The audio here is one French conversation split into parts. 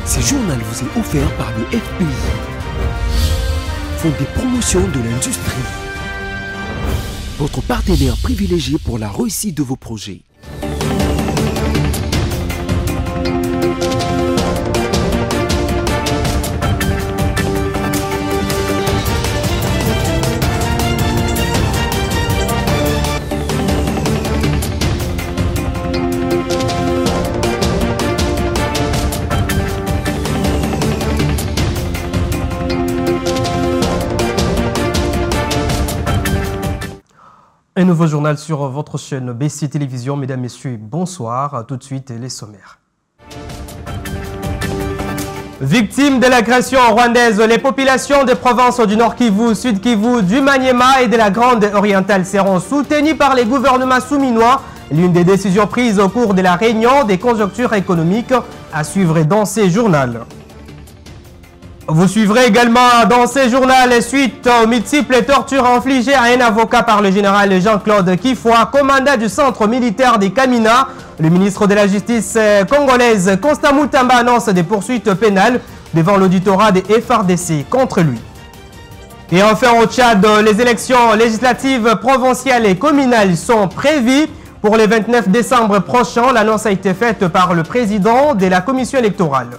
Ce journal vous est offert par le FPI, Fonds des promotions de l'industrie, votre partenaire privilégié pour la réussite de vos projets. Un nouveau journal sur votre chaîne BC Télévision. Mesdames, Messieurs, bonsoir. Tout de suite, les sommaires. Victimes de l'agression rwandaise, les populations des provinces du Nord Kivu, Sud Kivu, du Maniema et de la Grande Orientale seront soutenues par les gouvernements souminois. L'une des décisions prises au cours de la réunion des conjonctures économiques à suivre dans ces journaux. Vous suivrez également dans ces journaux suite aux multiples tortures infligées à un avocat par le général Jean-Claude Kifoua, commandant du centre militaire des Kamina. Le ministre de la Justice congolaise, Constant Mutamba, annonce des poursuites pénales devant l'auditorat des FRDC contre lui. Et enfin au Tchad, les élections législatives provinciales et communales sont prévues pour le 29 décembre prochain. L'annonce a été faite par le président de la commission électorale.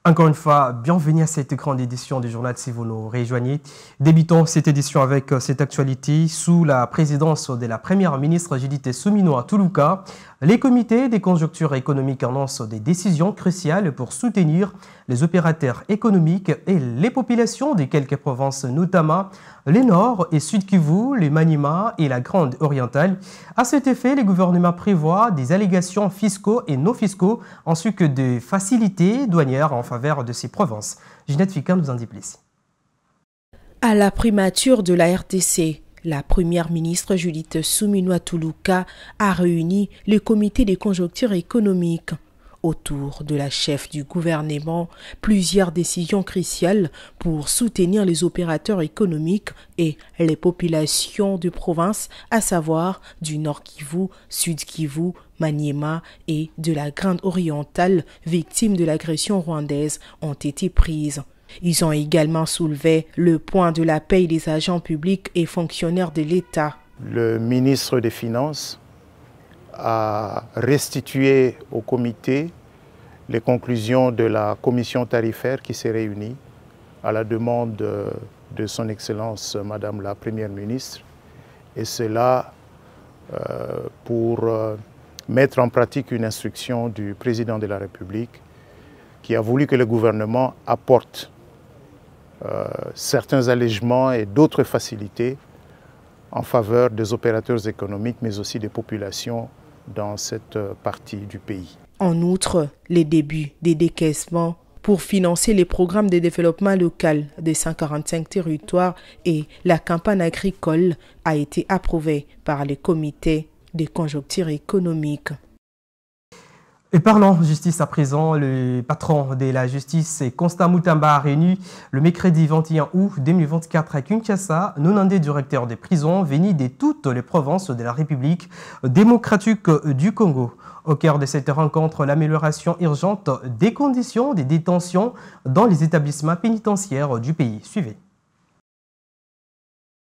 Encore une fois, bienvenue à cette grande édition du journal si vous nous rejoignez. Débutons cette édition avec cette actualité. Sous la présidence de la première ministre Judith Suminwa Tuluka, les comités des conjonctures économiques annoncent des décisions cruciales pour soutenir les opérateurs économiques et les populations de quelques provinces, notamment les Nord et Sud Kivu, les Maniema et la Grande Orientale. À cet effet, le gouvernement prévoit des allégations fiscaux et non fiscaux, ainsi que des facilités douanières en faveur de ces provinces. Ginette Fika nous en dit plus. À la primature de la RDC, la première ministre Judith Suminwa Tuluka a réuni le comité des conjonctures économiques. Autour de la chef du gouvernement, plusieurs décisions cruciales pour soutenir les opérateurs économiques et les populations de province, à savoir du Nord Kivu, Sud Kivu, Maniema et de la Grande Orientale, victimes de l'agression rwandaise, ont été prises. Ils ont également soulevé le point de la paie des agents publics et fonctionnaires de l'État. Le ministre des Finances a restitué au comité les conclusions de la commission tarifaire qui s'est réunie à la demande de son Excellence Madame la Première ministre, et cela pour mettre en pratique une instruction du président de la République qui a voulu que le gouvernement apporte certains allègements et d'autres facilités en faveur des opérateurs économiques, mais aussi des populations dans cette partie du pays. En outre, les débuts des décaissements pour financer les programmes de développement local des 145 territoires et la campagne agricole a été approuvé par le comité des conjonctures économiques. Et parlons justice à présent, le patron de la justice, Constant Mutamba, a réuni le mercredi 21 août 2024 à Kinshasa, 90 directeurs de prison venus de toutes les provinces de la République démocratique du Congo. Au cœur de cette rencontre, l'amélioration urgente des conditions de détention dans les établissements pénitentiaires du pays. Suivez.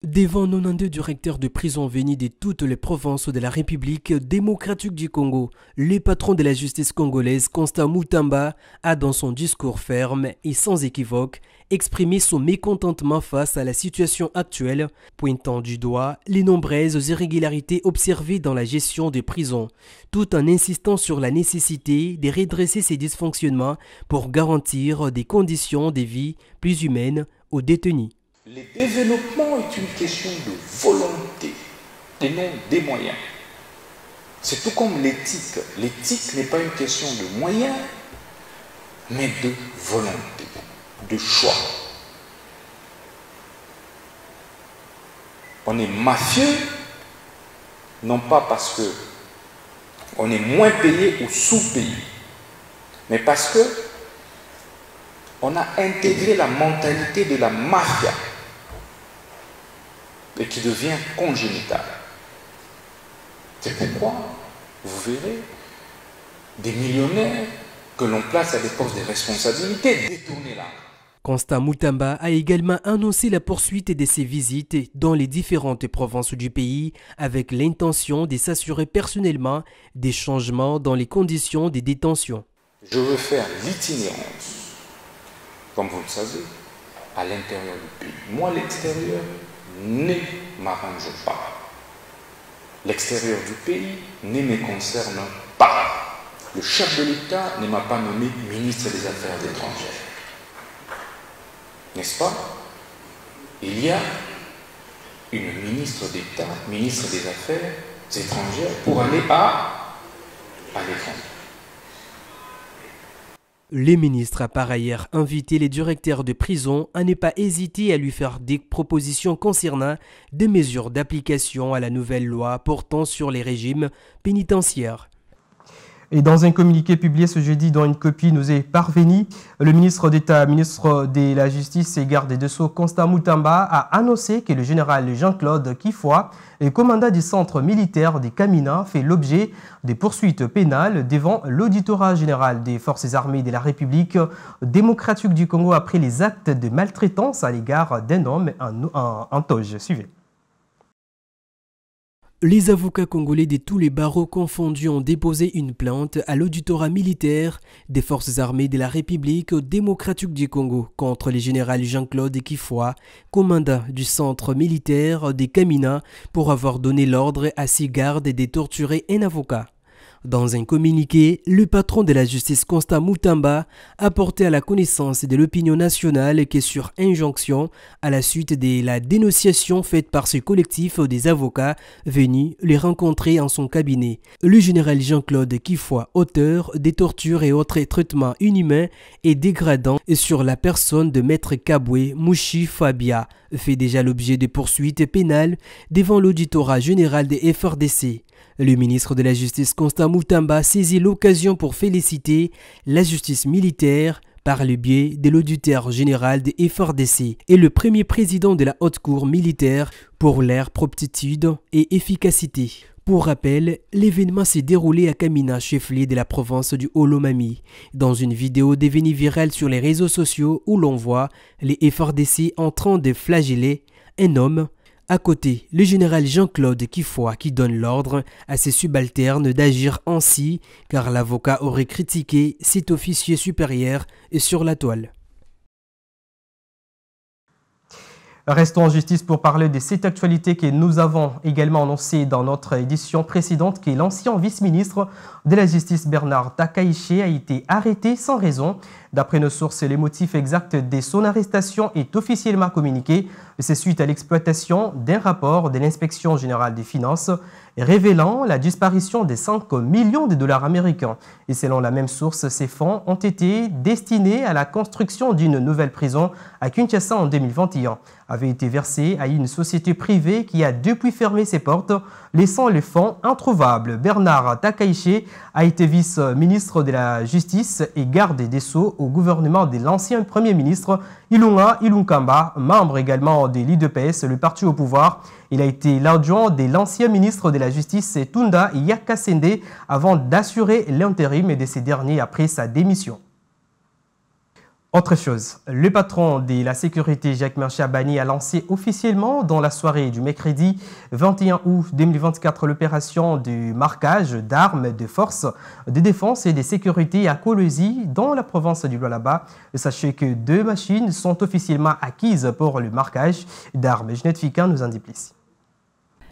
Devant 92 directeurs de prison venus de toutes les provinces de la République démocratique du Congo, le patron de la justice congolaise, Constant Mutamba, a dans son discours ferme et sans équivoque exprimé son mécontentement face à la situation actuelle, pointant du doigt les nombreuses irrégularités observées dans la gestion des prisons, tout en insistant sur la nécessité de redresser ces dysfonctionnements pour garantir des conditions de vie plus humaines aux détenus. Le développement est une question de volonté et non des moyens. C'est tout comme l'éthique. L'éthique n'est pas une question de moyens, mais de volonté, de choix. On est mafieux, non pas parce que on est moins payé ou sous-payé, mais parce que on a intégré la mentalité de la mafia et qui devient congénitale. C'est pourquoi vous verrez des millionnaires que l'on place à des postes de responsabilité, détourner l'argent. Constant Moutamba a également annoncé la poursuite de ses visites dans les différentes provinces du pays avec l'intention de s'assurer personnellement des changements dans les conditions de détention. Je veux faire l'itinérance, comme vous le savez, à l'intérieur du pays. Moi, l'extérieur ne m'arrange pas. L'extérieur du pays ne me concerne pas. Le chef de l'État ne m'a pas nommé ministre des Affaires étrangères. N'est-ce pas? Il y a une ministre d'État, ministre des Affaires étrangères, pour aller à l'étranger. Le ministre a par ailleurs invité les directeurs de prison à ne pas hésiter à lui faire des propositions concernant des mesures d'application à la nouvelle loi portant sur les régimes pénitentiaires. Et dans un communiqué publié ce jeudi dont une copie nous est parvenue, le ministre d'État, ministre de la Justice et garde des Sceaux, Constant Moutamba, a annoncé que le général Jean-Claude Kifoua, le commandant du centre militaire des Kamina, fait l'objet des poursuites pénales devant l'auditorat général des forces armées de la République démocratique du Congo après les actes de maltraitance à l'égard d'un homme en toge. Suivez. Les avocats congolais de tous les barreaux confondus ont déposé une plainte à l'auditorat militaire des forces armées de la République démocratique du Congo contre le général Jean-Claude Kifoua, commandant du centre militaire des Kamina, pour avoir donné l'ordre à ses gardes de torturer un avocat. Dans un communiqué, le patron de la justice Constant Moutamba a porté à la connaissance de l'opinion nationale que sur injonction, à la suite de la dénonciation faite par ce collectif des avocats venus les rencontrer en son cabinet, le général Jean-Claude Kifoua, auteur des tortures et autres traitements inhumains et dégradants sur la personne de Maître Kabwe Mouchi Fabia, fait déjà l'objet de poursuites pénales devant l'auditorat général des FRDC. Le ministre de la Justice Constant Moutamba saisit l'occasion pour féliciter la justice militaire par le biais de l'auditeur général des FRDC et le premier président de la Haute Cour militaire pour leur promptitude et efficacité. Pour rappel, l'événement s'est déroulé à Kamina, chef-lieu de la province du Haut-Lomami, dans une vidéo devenue virale sur les réseaux sociaux où l'on voit les FRDC en train de flageller un homme. À côté, le général Jean-Claude Kifoua qui donne l'ordre à ses subalternes d'agir ainsi car l'avocat aurait critiqué cet officier supérieur sur la toile. Restons en justice pour parler de cette actualité que nous avons également annoncée dans notre édition précédente, que l'ancien vice-ministre de la Justice Bernard Takaiche a été arrêté sans raison. D'après nos sources, le motif exact de son arrestation est officiellement communiqué. C'est suite à l'exploitation d'un rapport de l'Inspection générale des finances révélant la disparition de 5 millions de dollars américains. Et selon la même source, ces fonds ont été destinés à la construction d'une nouvelle prison à Kinshasa en 2021. Avaient été versés à une société privée qui a depuis fermé ses portes, laissant les fonds introuvables. Bernard Takaiche a été vice-ministre de la Justice et garde des Sceaux au gouvernement de l'ancien Premier ministre Ilunga Ilunkamba, membre également de l'IDPS, le parti au pouvoir. Il a été l'adjoint de l'ancien ministre de la Justice Tunda Yakasende avant d'assurer l'intérim de ces derniers après sa démission. Autre chose, le patron de la sécurité Jacquemain Chabani a lancé officiellement dans la soirée du mercredi 21 août 2024 l'opération du marquage d'armes de forces de défense et de sécurité à Kolwezi dans la province du Lualaba. Sachez que 2 machines sont officiellement acquises pour le marquage d'armes. Jeanette Fika nous en dit plus.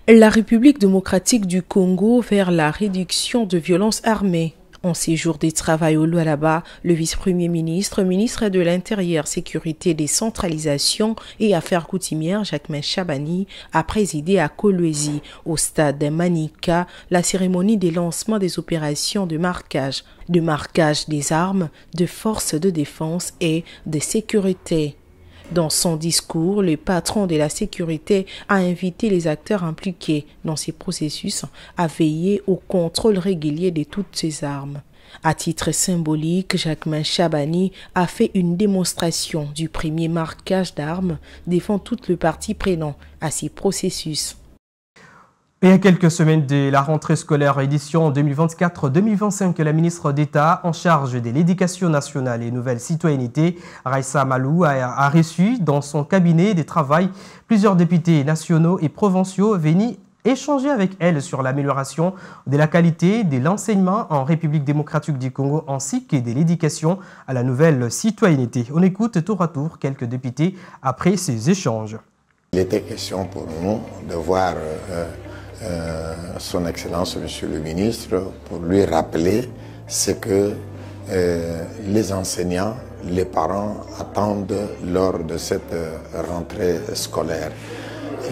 La République démocratique du Congo vers la réduction de violences armées. En séjour de travail au Lualaba, le vice-premier ministre, ministre de l'Intérieur, Sécurité, Décentralisation et Affaires coutumières, Jacquemain Chabani, a présidé à Kolwezi, au stade Manika, la cérémonie des lancements des opérations de marquage des armes, de forces de défense et de sécurité. Dans son discours, le patron de la sécurité a invité les acteurs impliqués dans ces processus à veiller au contrôle régulier de toutes ces armes. À titre symbolique, Jacquemain Chabani a fait une démonstration du premier marquage d'armes devant toutes les parties prenantes à ces processus. Et à quelques semaines de la rentrée scolaire édition 2024-2025, la ministre d'État en charge de l'éducation nationale et nouvelle citoyenneté, Raissa Malou, a reçu dans son cabinet de travail plusieurs députés nationaux et provinciaux venus échanger avec elle sur l'amélioration de la qualité de l'enseignement en République démocratique du Congo ainsi que de l'éducation à la nouvelle citoyenneté. On écoute tour à tour quelques députés après ces échanges. Il était question pour nous de voir Son Excellence, Monsieur le Ministre, pour lui rappeler ce que les enseignants, les parents attendent lors de cette rentrée scolaire.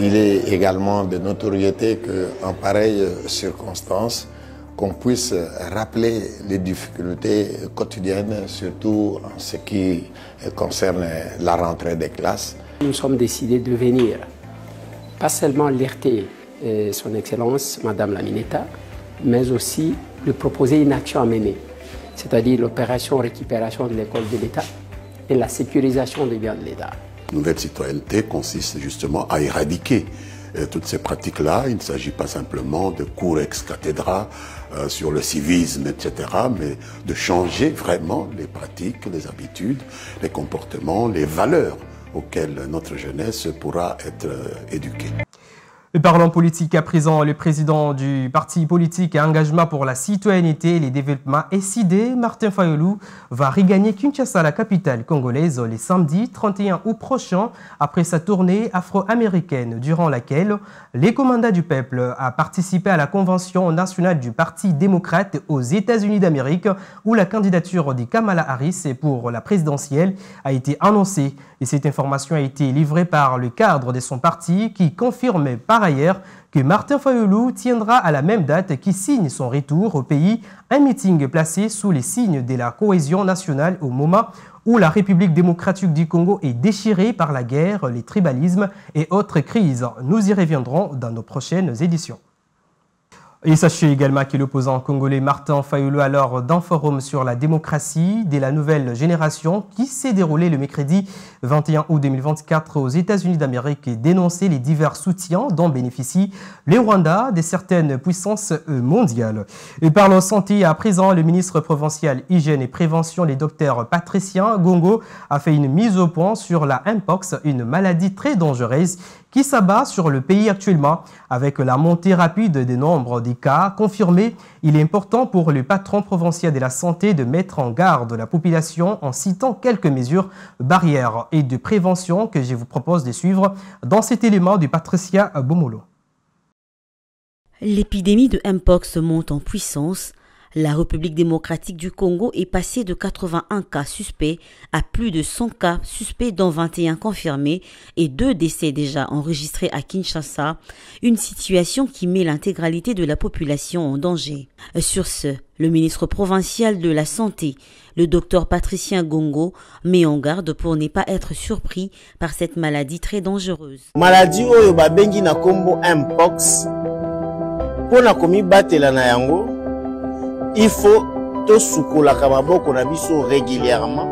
Il est également de notoriété qu'en pareille circonstance, qu'on puisse rappeler les difficultés quotidiennes, surtout en ce qui concerne la rentrée des classes. Nous sommes décidés de venir, pas seulement alerter Son Excellence, Madame la Ministre, mais aussi lui proposer une action à mener, c'est-à-dire l'opération récupération de l'école de l'État et la sécurisation des biens de l'État. Nouvelle citoyenneté consiste justement à éradiquer toutes ces pratiques-là. Il ne s'agit pas simplement de cours ex-cathédra sur le civisme, etc., mais de changer vraiment les pratiques, les habitudes, les comportements, les valeurs auxquelles notre jeunesse pourra être éduquée. Et parlons politique à présent, le président du parti politique et engagement pour la citoyenneté et les développements SID, Martin Fayulu, va regagner Kinshasa, la capitale congolaise, les samedis 31 août prochain, après sa tournée afro-américaine, durant laquelle les commandants du peuple a participé à la convention nationale du Parti démocrate aux États-Unis d'Amérique, où la candidature de Kamala Harris pour la présidentielle a été annoncée. Et cette information a été livrée par le cadre de son parti qui confirme par ailleurs que Martin Fayulu tiendra à la même date qu'il signe son retour au pays un meeting placé sous les signes de la cohésion nationale au moment où la République démocratique du Congo est déchirée par la guerre, les tribalismes et autres crises. Nous y reviendrons dans nos prochaines éditions. Et sachez également que l'opposant congolais Martin Fayulu, lors d'un forum sur la démocratie de la nouvelle génération qui s'est déroulé le mercredi 21 août 2024 aux États-Unis d'Amérique, dénonçait les divers soutiens dont bénéficie le Rwanda de certaines puissances mondiales. Et parlons santé à présent, le ministre provincial Hygiène et Prévention, le docteur Patricien Gongo, a fait une mise au point sur la Mpox, une maladie très dangereuse qui s'abat sur le pays actuellement. Avec la montée rapide des nombres des cas confirmés, il est important pour le patron provincial de la santé de mettre en garde la population en citant quelques mesures barrières et de prévention que je vous propose de suivre dans cet élément de Patricia Bomolo. L'épidémie de Mpox monte en puissance. La République démocratique du Congo est passée de 81 cas suspects à plus de 100 cas suspects, dont 21 confirmés et 2 décès déjà enregistrés à Kinshasa, une situation qui met l'intégralité de la population en danger. Sur ce, le ministre provincial de la Santé, le docteur Patricien Gongo, met en garde pour ne pas être surpris par cette maladie très dangereuse. Maladie oyo babengi na kombo Mpox, pona komi batela na yango, il faut to sukolaka maboko na biso régulièrement,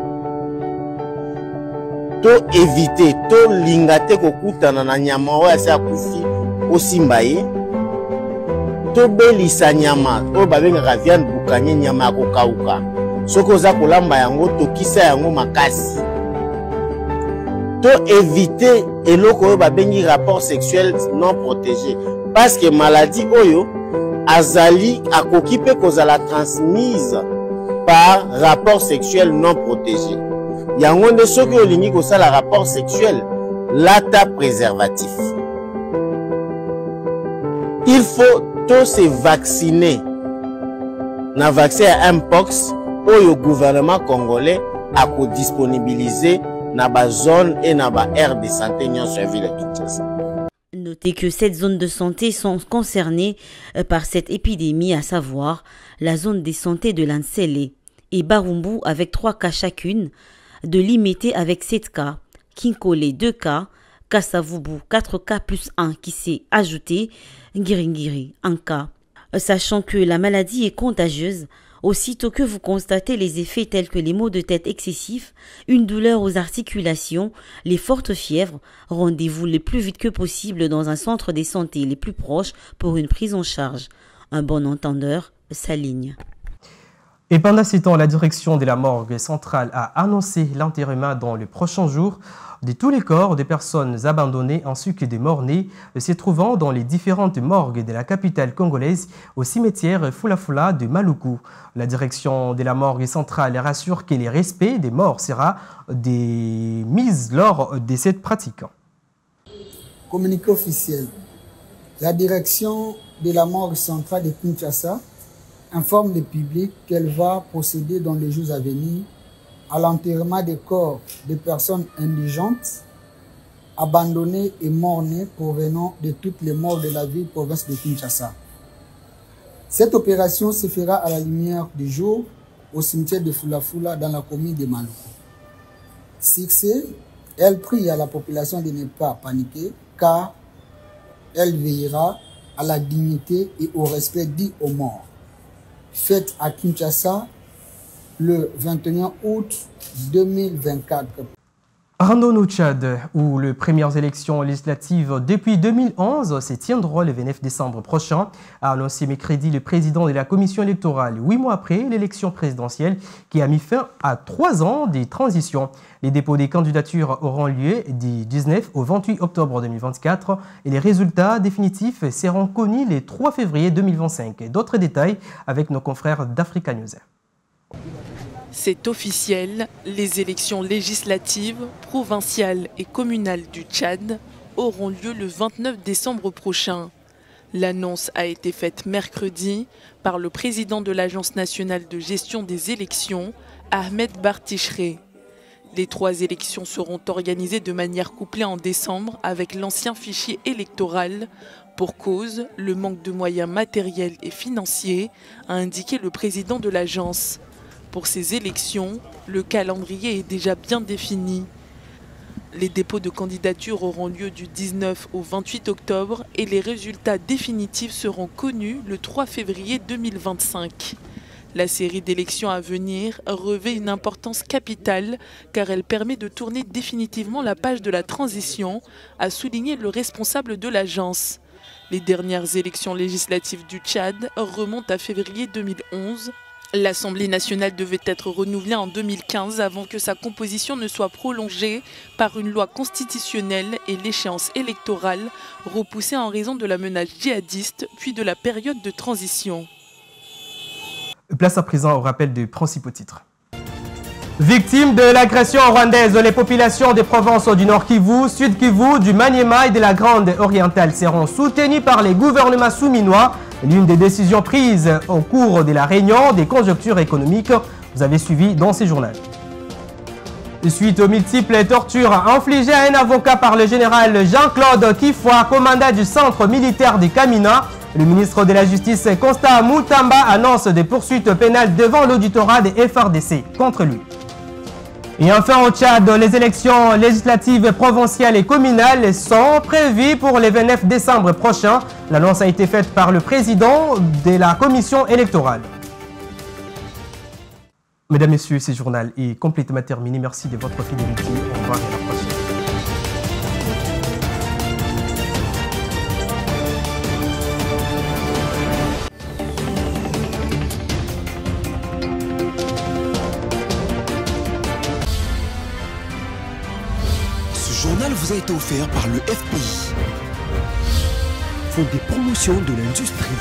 to éviter to lingate kokutana na nyama oyo asa kufi osimba ye, to belisa nyama oyo babengaka viande bukanye, nyama ya kokauka, soki oza kolamba yango tokisa yango makasi, to éviter eloko oyo babengi rapport sexuel non protégé, parce que maladie oyo azali akoki pe kozala transmise par rapport sexuel non protégé. Yango nde soki olingi kosala rapport sexuel, lata préservatif. Il faut tous se vacciner. Na vaccin à Mpox, oyo gouvernement congolais a disponibilisé na ba zone et na ba aire de santé nyonso ya ville Kinshasa. Notez que 7 zones de santé sont concernées par cette épidémie, à savoir la zone de santé de Lansele et Barumbu avec 3 cas chacune, de Limete avec 7 cas, Kinkole 2 cas, Kassavubu 4 cas plus 1 qui s'est ajouté, Ngiringiri 1 cas. Sachant que la maladie est contagieuse, Aussitôt que vous constatez les effets tels que les maux de tête excessifs, une douleur aux articulations, les fortes fièvres, rendez-vous le plus vite que possible dans un centre de santé les plus proches pour une prise en charge. Un bon entendeur s'aligne. Et pendant ce temps, la direction de la morgue centrale a annoncé l'enterrement dans les prochains jours de tous les corps des personnes abandonnées ainsi que des morts-nés se trouvant dans les différentes morgues de la capitale congolaise au cimetière Fula-Fula de Maluku. La direction de la morgue centrale rassure que le respect des morts sera mis lors de cette pratique. Communiqué officiel. La direction de la morgue centrale de Kinshasa informe le public qu'elle va procéder dans les jours à venir à l'enterrement des corps de personnes indigentes, abandonnées et morts-nés provenant de toutes les morts de la ville-province de Kinshasa. Cette opération se fera à la lumière du jour au cimetière de Fula-Fula dans la commune de Maluku. Succès, elle prie à la population de ne pas paniquer car elle veillera à la dignité et au respect dû aux morts. Faite à Kinshasa le 21 août 2024. Rendons au Tchad, où les premières élections législatives depuis 2011 se tiendront le 29 décembre prochain, a annoncé mercredi le président de la commission électorale, 8 mois après l'élection présidentielle qui a mis fin à 3 ans de transition. Les dépôts des candidatures auront lieu du 19 au 28 octobre 2024 et les résultats définitifs seront connus le 3 février 2025. D'autres détails avec nos confrères d'Africa News. C'est officiel, les élections législatives, provinciales et communales du Tchad auront lieu le 29 décembre prochain. L'annonce a été faite mercredi par le président de l'Agence nationale de gestion des élections, Ahmed Bartichre. Les 3 élections seront organisées de manière couplée en décembre avec l'ancien fichier électoral. Pour cause, le manque de moyens matériels et financiers, a indiqué le président de l'agence. Pour ces élections, le calendrier est déjà bien défini. Les dépôts de candidatures auront lieu du 19 au 28 octobre et les résultats définitifs seront connus le 3 février 2025. La série d'élections à venir revêt une importance capitale car elle permet de tourner définitivement la page de la transition, a souligné le responsable de l'agence. Les dernières élections législatives du Tchad remontent à février 2011. L'Assemblée nationale devait être renouvelée en 2015 avant que sa composition ne soit prolongée par une loi constitutionnelle et l'échéance électorale repoussée en raison de la menace djihadiste puis de la période de transition. Place à présent au rappel des principaux titres. Victimes de l'agression rwandaise, les populations des provinces du Nord Kivu, Sud Kivu, du Maniema et de la Grande Orientale seront soutenues par les gouvernements souminois. L'une des décisions prises au cours de la réunion des conjonctures économiques, vous avez suivi dans ces journaux. Suite aux multiples tortures infligées à un avocat par le général Jean-Claude Kifwa, commandant du centre militaire de Kamina, le ministre de la Justice Constant Moutamba annonce des poursuites pénales devant l'auditorat des FRDC contre lui. Et enfin au Tchad, les élections législatives provinciales et communales sont prévues pour le 29 décembre prochain. L'annonce a été faite par le président de la commission électorale. Mesdames, Messieurs, ce journal est complètement terminé. Merci de votre fidélité. Au revoir et à la prochaine. Ce journal vous a été offert par le FPI, Fonds des promotions de l'industrie,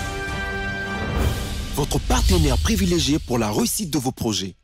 votre partenaire privilégié pour la réussite de vos projets.